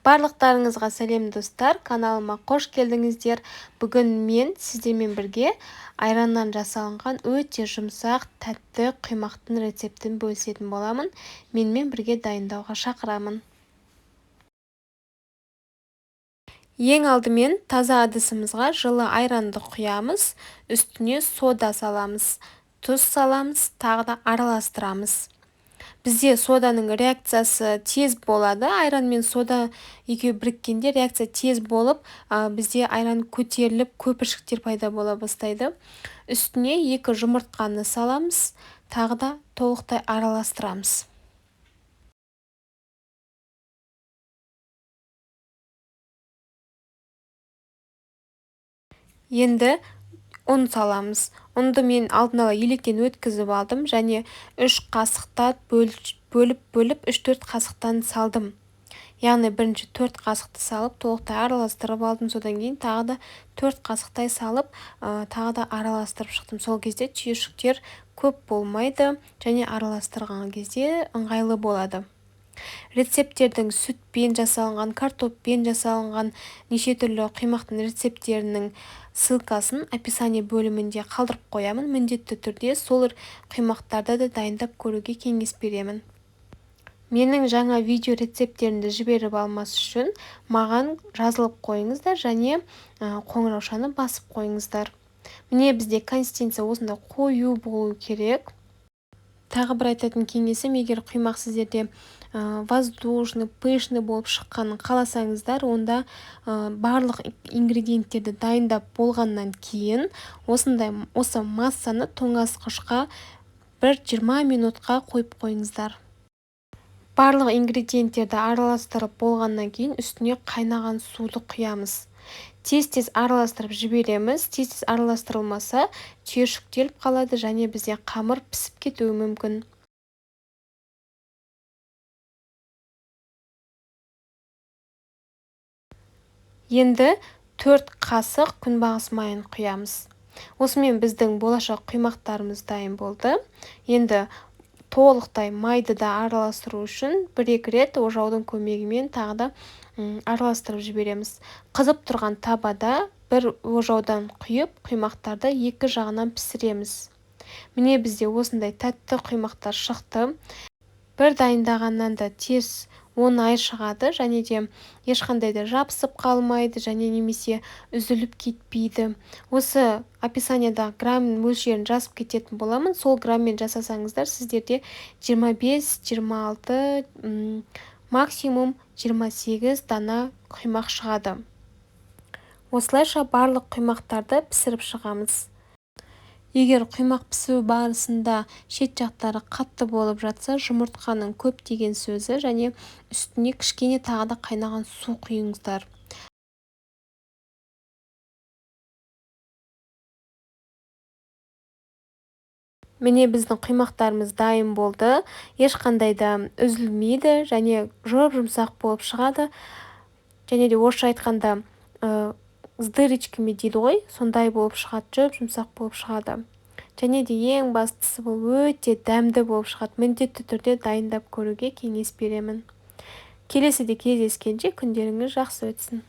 Барлықтарыңызға сәлем достар, каналыма қош келдіңіздер. Бүгін мен сіздермен бірге айраннан жасалынған өте жұмсақ, тәтті құймақтың рецептін бөлісетін боламын. Менімен бірге дайындауға шақырамын. Ең алдымен таза ыдысымызға жылы айранды құямыз, үстіне сода саламыз, тұз саламыз, тағы да араластырамыз. Бізде соданың реакциясы тез болады. Айран мен сода екеуі біріккенде реакция тез болып, бізде айран көтеріліп, көпіршіктер пайда бола бастайды. Үстіне 2 жұмыртқаны саламыз, тағы да толықтай араластырамыз. Енді ұн саламыз. Ұнды мен алдын ала електен өткізіп алдым және 3 қасықтан бөліп 3-4 қасықтан салдым. Яғни бірінші 4 қасықты салып, толықтай араластырып алдым. Содан кейін тағы да 4 қасықтай салып, тағы да араластырып шықтым. Сол кезде түйіршіктер көп болмайды және араластырған кезде ыңғайлы болады. Рецепттердің сүтпен жасалынған, картоппен жасалынған неше түрлі құймақтың рецепттерінің ссылкасын описание бөлімінде қалдырып қоямын. Міндетті түрде сол құймақтарды да дайындап көруге кеңес беремін. Менің жаңа видео рецепттерімді жіберіп алмас үшін маған жазылып қойыңыздар және қоңыраушаны басып қойыңыздар. Міне бізде консистенция осындай қою болу керек. Тағы бір айтатын кеңесім, егер құймақ сіздерде воздушный, пышный болып шыққанын қаласаңыздар, онда барлық ингредиенттерді дайындап болғаннан кейін осы массаны тоңазытқышқа 1-20 минутқа қойып қойыңыздар. Барлық ингредиенттерді араластырып болғаннан кейін үстіне қайнаған суды құямыз. Тез-тез араластырып жібереміз. Тез-тез араластырылмаса, түйіршіктеліп қалады және бізде қамыр пісіп кетуі мүмкін. Енді 4 қасық күнбағыс майын құямыз. Осымен біздің болашақ құймақтарымыз дайын болды. Енді толықтай майды да араластыру үшін 1-2 рет ожаудың көмегімен тағы да араластырып жібереміз. Қызып тұрған табада бір ожаудан құйып, құймақтарды 2 жағынан пісіреміз. Міне бізде осындай тәтті құймақтар шықты. Бір дайындағаннан да тез оңай шығады және де ешқандай да жабысып қалмайды және немесе үзіліп кетпейді. Осы описанияда грамм мөлшерін жазып кететін боламын. Сол граммен жасасаңыздар, сіздерде 25-26, максимум 28 дана құймақ шығады. Осылайша барлық құймақтарды пісіріп шығамыз. Егер құймақ пісу барысында шет жақтары қатты болып жатса, жұмыртқаның көп деген сөзі және үстіне кішкене тағы да қайнаған су құйыңыздар. Міне біздің құймақтарымыз дайын болды. Ешқандай да үзілмейді және жұмсақ болып шығады. Және де орысша айтқанда с дырочками дейді ғой, сондай болып шығады, жұмсақ болып шығады. Және де ең бастысы бұл өте дәмді болып шығады. Міндетті түрде дайындап көруге кеңес беремін. Келесіде кездескенше күндеріңіз жақсы өтсін.